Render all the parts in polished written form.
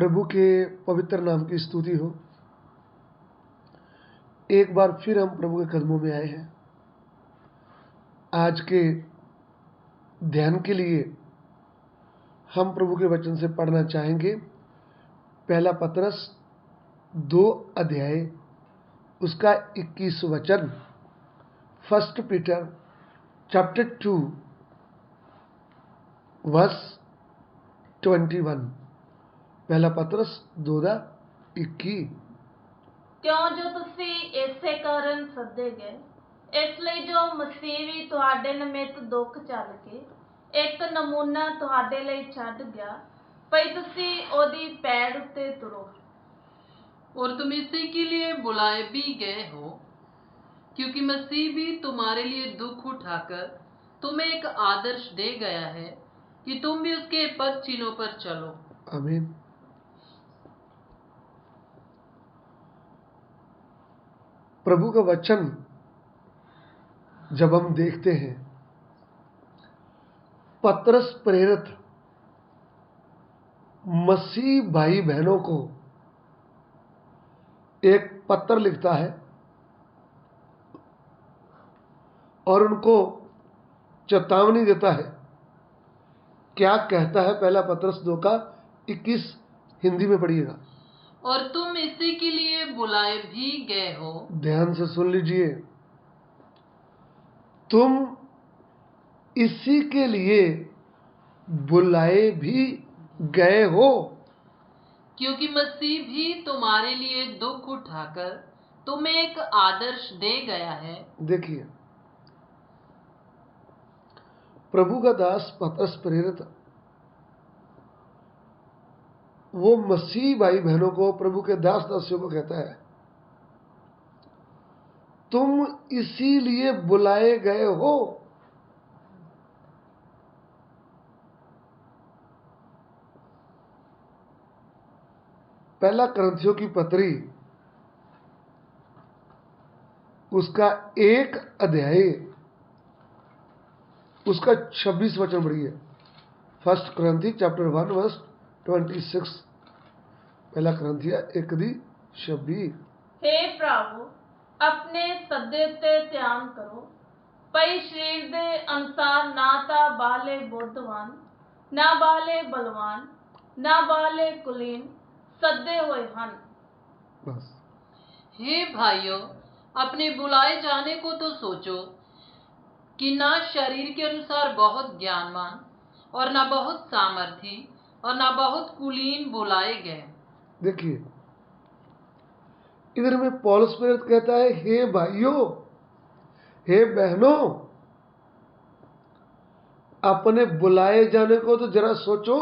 प्रभु के पवित्र नाम की स्तुति हो। एक बार फिर हम प्रभु के कदमों में आए हैं। आज के ध्यान के लिए हम प्रभु के वचन से पढ़ना चाहेंगे। पहला पतरस 2 अध्याय उसका 21 वचन। First Peter chapter 2 verse 21। पहला पतरस 2:21। क्यों जो तुसी इसे कारण सदे गए, इसलिए जो मसीह भी तुहाडे निमित्त दुख चल के एक नमूना तुहाडे लिए छड्ड गया, भई तुसी ओदी पैड़ उत्ते तुरो। और तुम इसी के लिए बुलाए भी गए हो, क्योंकि मसीह भी तुम्हारे लिए दुख उठाकर तुम्हें एक आदर्श दे गया है कि तुम भी उसके पद चिन्हों पर चलो। आमीन। प्रभु का वचन जब हम देखते हैं, पतरस प्रेरित मसीह भाई बहनों को एक पत्र लिखता है और उनको चेतावनी देता है। क्या कहता है? पहला पतरस 2:21 हिंदी में पढ़िएगा। और तुम इसी के लिए बुलाए भी गए हो। ध्यान से सुन लीजिए। तुम इसी के लिए बुलाए भी गए हो, क्योंकि मसीह भी तुम्हारे लिए दुख उठाकर तुम्हें एक आदर्श दे गया है। देखिए, प्रभु का दास पतरस प्रेरित वो मसीह भाई बहनों को, प्रभु के दास दासियों को कहता है, तुम इसीलिए बुलाए गए हो। पहला कुरिन्थियों की पत्री उसका 1 अध्याय उसका 26 वचन पढ़िए। फर्स्ट कुरिन्थी चैप्टर 1 वर्स 26। पहला कुरिन्थिया 1:26। हे प्रभु, अपने सदे ते ध्यान करो, भई शरीर दे अनुसार ना ता बाले बुद्धवान, ना बाले बलवान, ना बाले कुलीन सदे हुए हन। बस। हे भाइयों, अपने बुलाए जाने को तो सोचो कि ना शरीर के अनुसार बहुत ज्ञानवान और ना बहुत सामर्थी और ना बहुत कुलीन बुलाए गए। देखिए, इधर में पौलुस प्रेरित कहता है, हे भाइयों, हे बहनों, अपने बुलाए जाने को तो जरा सोचो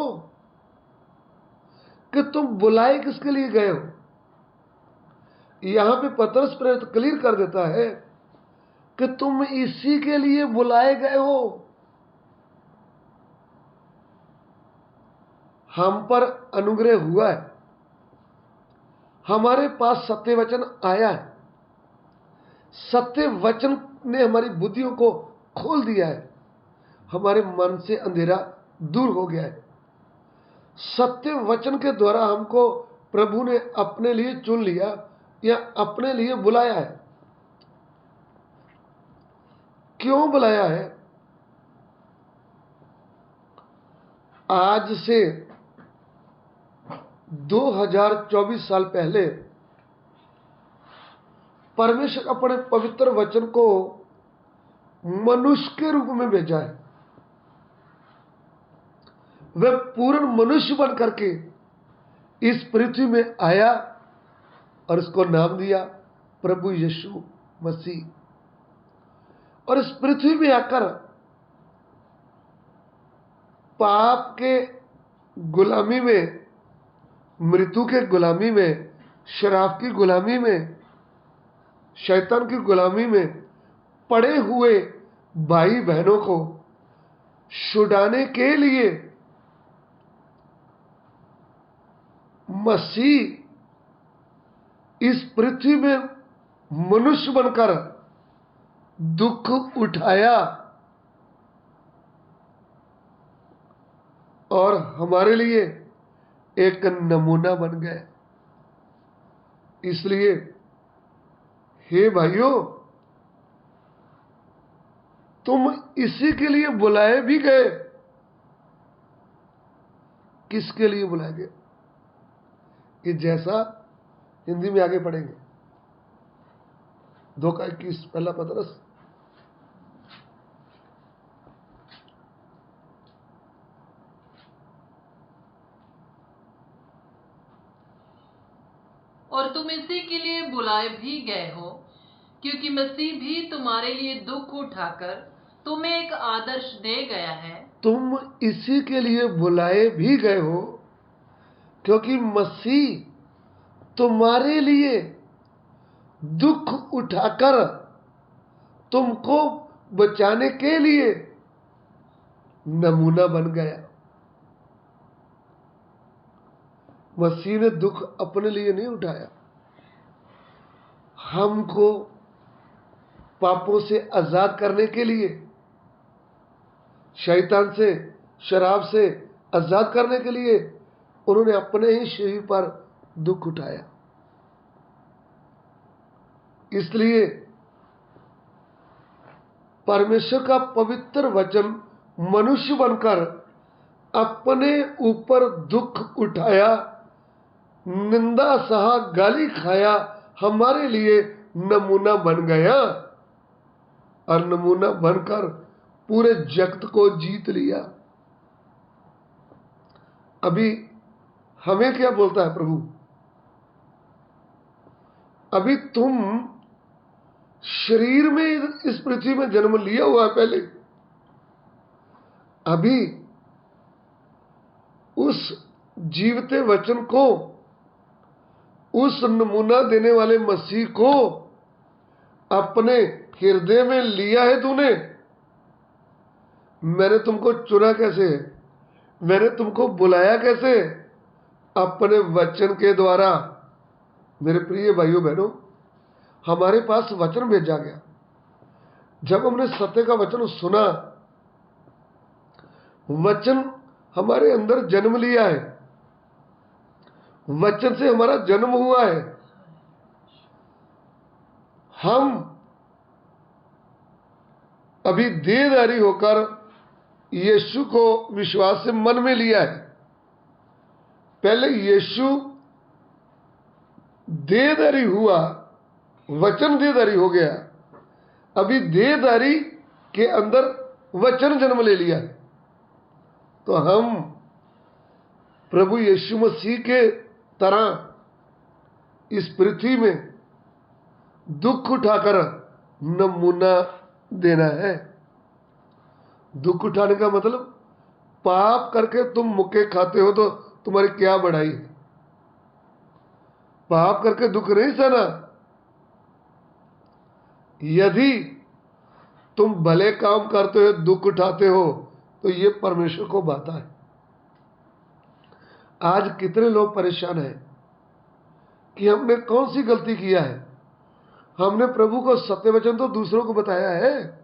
कि तुम बुलाए किसके लिए गए हो। यहां पे पतरस प्रेरित क्लियर कर देता है कि तुम इसी के लिए बुलाए गए हो। हम पर अनुग्रह हुआ है, हमारे पास सत्य वचन आया है, सत्य वचन ने हमारी बुद्धियों को खोल दिया है, हमारे मन से अंधेरा दूर हो गया है। सत्य वचन के द्वारा हमको प्रभु ने अपने लिए चुन लिया या अपने लिए बुलाया है। क्यों बुलाया है? आज से 2024 साल पहले परमेश्वर अपने पवित्र वचन को मनुष्य के रूप में भेजा है। वह पूर्ण मनुष्य बन करके इस पृथ्वी में आया और इसको नाम दिया प्रभु यीशु मसीह। और इस पृथ्वी में आकर पाप के गुलामी में, मृत्यु के गुलामी में, शराब की गुलामी में, शैतान की गुलामी में पड़े हुए भाई बहनों को छुड़ाने के लिए मसीह इस पृथ्वी में मनुष्य बनकर दुख उठाया और हमारे लिए एक नमूना बन गए। इसलिए हे भाइयों, तुम इसी के लिए बुलाए भी गए। किसके लिए बुलाए गए? कि जैसा हिंदी में आगे पढ़ेंगे, 2:21 पहला पतरस। और तुम इसी के लिए बुलाए भी गए हो, क्योंकि मसीह भी तुम्हारे लिए दुख उठाकर तुम्हें एक आदर्श दे गया है। तुम इसी के लिए बुलाए भी गए हो, क्योंकि मसीह तुम्हारे लिए दुख उठाकर तुमको बचाने के लिए नमूना बन गया। मसीह ने दुख अपने लिए नहीं उठाया, हमको पापों से आजाद करने के लिए, शैतान से, शराब से आजाद करने के लिए उन्होंने अपने ही शरीर पर दुख उठाया। इसलिए परमेश्वर का पवित्र वचन मनुष्य बनकर अपने ऊपर दुख उठाया, निंदा सहा, गाली खाया, हमारे लिए नमूना बन गया और नमूना बनकर पूरे जगत को जीत लिया। अभी हमें क्या बोलता है प्रभु? अभी तुम शरीर में इस पृथ्वी में जन्म लिया हुआ है पहले, अभी उस जीवते वचन को, उस नमूना देने वाले मसीह को अपने हृदय में लिया है तूने। मैंने तुमको चुना कैसे? मैंने तुमको बुलाया कैसे? अपने वचन के द्वारा। मेरे प्रिय भाइयों बहनों, हमारे पास वचन भेजा गया। जब हमने सत्य का वचन सुना, वचन हमारे अंदर जन्म लिया है, वचन से हमारा जन्म हुआ है। हम अभी देहधारी होकर यीशु को विश्वास से मन में लिया है। पहले यीशु देहधारी हुआ, वचन देहधारी हो गया। अभी देहधारी के अंदर वचन जन्म ले लिया है। तो हम प्रभु यीशु मसीह के तरह इस पृथ्वी में दुख उठाकर नमूना देना है। दुख उठाने का मतलब, पाप करके तुम मुक्के खाते हो तो तुम्हारी क्या बढ़ाई है? पाप करके दुख नहीं सहना। यदि तुम भले काम करते हो, दुख उठाते हो, तो ये परमेश्वर को भाता है। आज कितने लोग परेशान हैं कि हमने कौन सी गलती किया है? हमने प्रभु को सत्य वचन तो दूसरों को बताया है,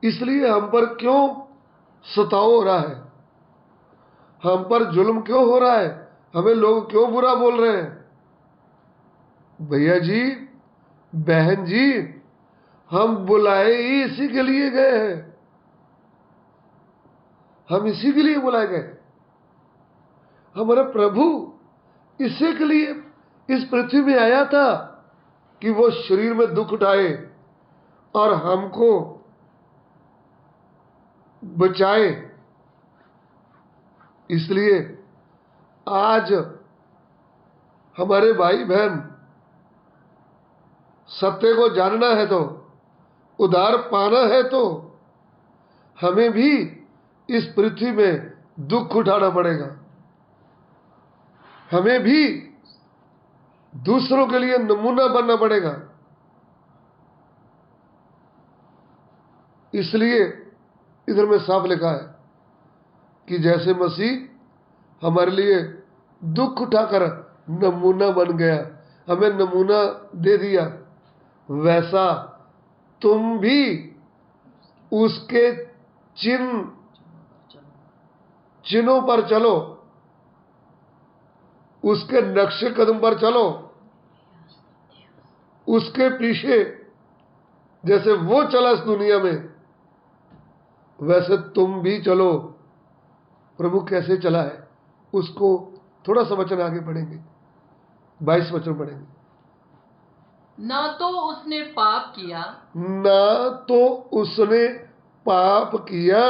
इसलिए हम पर क्यों सताव हो रहा है? हम पर जुल्म क्यों हो रहा है? हमें लोग क्यों बुरा बोल रहे हैं? भैया जी, बहन जी, हम बुलाए ही इसी के लिए गए हैं। हम इसी के लिए बुलाए गए। हमारा प्रभु इसी के लिए इस पृथ्वी में आया था कि वो शरीर में दुख उठाए और हमको बचाए। इसलिए आज हमारे भाई बहन, सत्य को जानना है तो, उद्धार पाना है तो हमें भी इस पृथ्वी में दुख उठाना पड़ेगा। हमें भी दूसरों के लिए नमूना बनना पड़ेगा। इसलिए इधर में साफ लिखा है कि जैसे मसीह हमारे लिए दुख उठाकर नमूना बन गया, हमें नमूना दे दिया, वैसा तुम भी उसके चिन्ह चिन्हों पर चलो, उसके नक्शे कदम पर चलो, उसके पीछे जैसे वो चला इस दुनिया में वैसे तुम भी चलो। प्रभु कैसे चला है उसको थोड़ा सा वचन आगे पढ़ेंगे, 22 वचन पढ़ेंगे। ना तो उसने पाप किया, ना तो उसने पाप किया,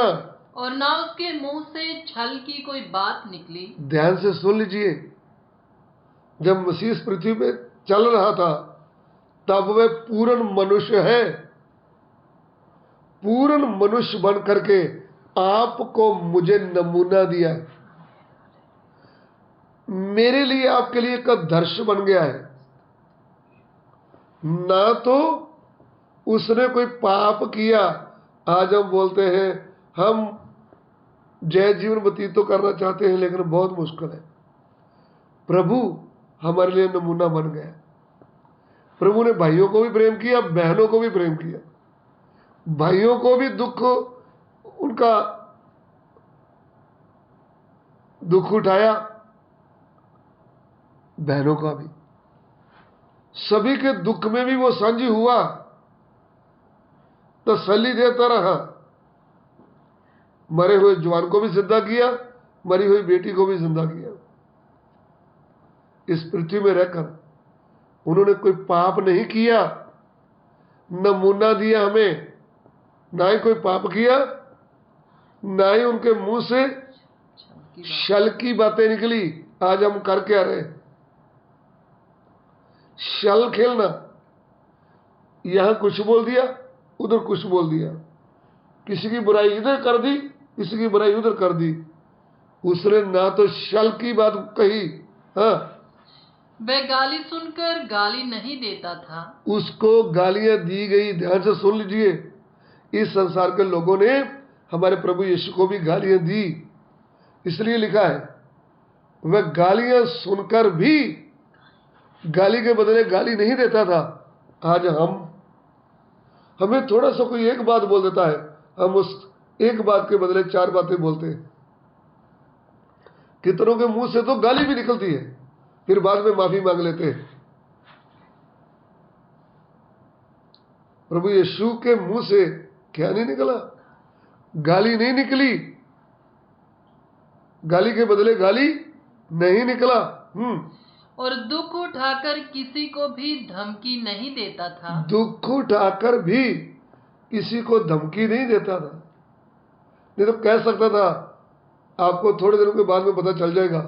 और ना उसके मुंह से छल की कोई बात निकली। ध्यान से सुन लीजिए, जब मसीह इस पृथ्वी पे चल रहा था तब वह पूर्ण मनुष्य है, पूर्ण मनुष्य बन करके आपको मुझे नमूना दिया है, मेरे लिए आपके लिए एक आदर्श बन गया है। ना तो उसने कोई पाप किया। आज हम बोलते हैं हम जय जीवन व्यतीत तो करना चाहते हैं लेकिन बहुत मुश्किल है। प्रभु हमारे लिए नमूना बन गया। प्रभु ने भाइयों को भी प्रेम किया, बहनों को भी प्रेम किया। भाइयों को भी उनका दुख उठाया, बहनों का भी। सभी के दुख में भी वो साझी हुआ, तसल्ली देता रहा। मरे हुए जवान को भी जिंदा किया, मरी हुई बेटी को भी जिंदा किया। इस पृथ्वी में रहकर उन्होंने कोई पाप नहीं किया, नमूना दिया हमें। ना ही कोई पाप किया, ना ही उनके मुंह से छल की बातें निकली। आज हम कर क्या रहे? छल खेलना, यहां कुछ बोल दिया, उधर कुछ बोल दिया, किसी की बुराई इधर कर दी, किसी की बुराई उधर कर दी। उसने ना तो छल की बात कही, हाँ, वह गाली सुनकर गाली नहीं देता था, उसको गालियां दी गई। ध्यान से सुन लीजिए, इस संसार के लोगों ने हमारे प्रभु यीशु को भी गालियां दी। इसलिए लिखा है वह गालियां सुनकर भी गाली के बदले गाली नहीं देता था। आज हमें थोड़ा सा कोई एक बात बोल देता है, हम उस एक बात के बदले 4 बातें बोलते हैं। कितनों के मुंह से तो गाली भी निकलती है, फिर बाद में माफी मांग लेते हैं। प्रभु यीशु के मुंह से क्या नहीं निकला? गाली नहीं निकली, गाली के बदले गाली नहीं निकला। और दुख उठाकर किसी को भी धमकी नहीं देता था, दुख उठाकर भी किसी को धमकी नहीं देता था। नहीं तो कह सकता था, आपको थोड़े दिनों के बाद में पता चल जाएगा,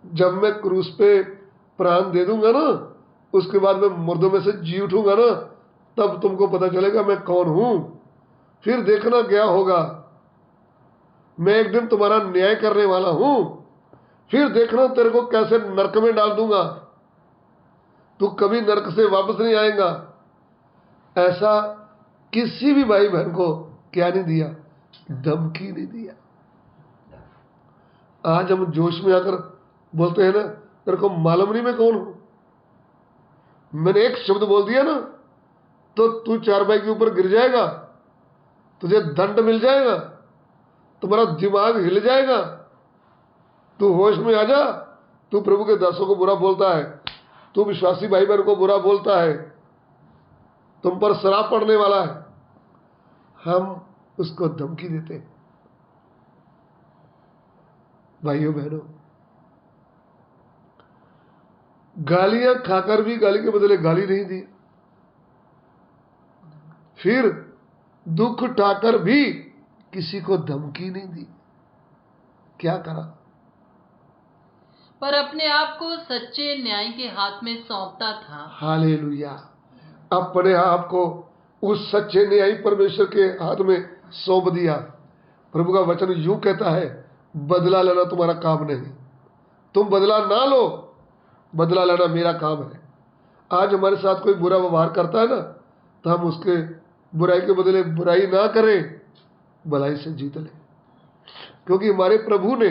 जब मैं क्रूस पे प्राण दे दूंगा ना, उसके बाद मैं मुर्दों में से जी उठूंगा ना, तब तुमको पता चलेगा मैं कौन हूं। फिर देखना क्या होगा, मैं एक दिन तुम्हारा न्याय करने वाला हूं। फिर देखना तेरे को कैसे नरक में डाल दूंगा, तू कभी नरक से वापस नहीं आएगा। ऐसा किसी भी भाई बहन को क्या नहीं दिया? धमकी नहीं दिया। आज हम जोश में आकर बोलते हैं ना, तेरे को मालूम नहीं मैं कौन हूं, मैंने एक शब्द बोल दिया ना तो तू 4 भाई के ऊपर गिर जाएगा, तुझे दंड मिल जाएगा, तुम्हारा दिमाग हिल जाएगा, तू होश में आ जा। तू प्रभु के दासों को बुरा बोलता है, तू विश्वासी भाई बहन को बुरा बोलता है, तुम पर शराब पड़ने वाला है। हम उसको धमकी देते हैं। भाइयों बहनों, गालियां खाकर भी गाली के बदले गाली नहीं दी, फिर दुख उठाकर भी किसी को धमकी नहीं दी। क्या करा? पर अपने आप को सच्चे न्याय के हाथ में सौंपता था। हालेलुया। अपने आप को उस सच्चे न्यायी परमेश्वर के हाथ में सौंप दिया। प्रभु का वचन यूं कहता है, बदला लेना तुम्हारा काम नहीं, तुम बदला ना लो, बदला लेना मेरा काम है। आज हमारे साथ कोई बुरा व्यवहार करता है ना, तो हम उसके बुराई के बदले बुराई ना करें, भलाई से जीत लें। क्योंकि हमारे प्रभु ने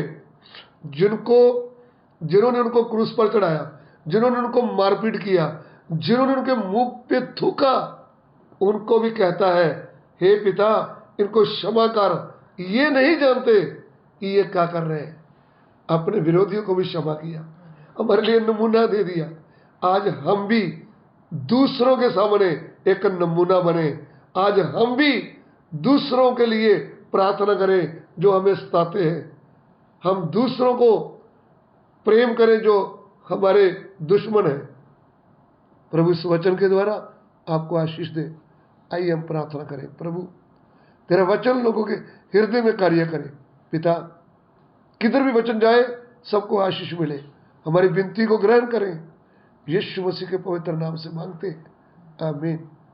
जिन्होंने उनको क्रूस पर चढ़ाया, जिन्होंने उनको मारपीट किया, जिन्होंने उनके मुंह पे थूका, उनको भी कहता है, हे पिता इनको क्षमा कर, ये नहीं जानते ये क्या कर रहे हैं, अपने विरोधियों को भी क्षमा किया, हमारे लिए नमूना दे दिया। आज हम भी दूसरों के सामने एक नमूना बने, आज हम भी दूसरों के लिए प्रार्थना करें जो हमें सताते हैं, हम दूसरों को प्रेम करें जो हमारे दुश्मन हैं। प्रभु इस वचन के द्वारा आपको आशीष दे। आइए हम प्रार्थना करें। प्रभु तेरा वचन लोगों के हृदय में कार्य करे। पिता, किधर भी वचन जाए सबको आशीष मिले। हमारी विनती को ग्रहण करें, यीशु मसीह के पवित्र नाम से मांगते हैं, आमीन।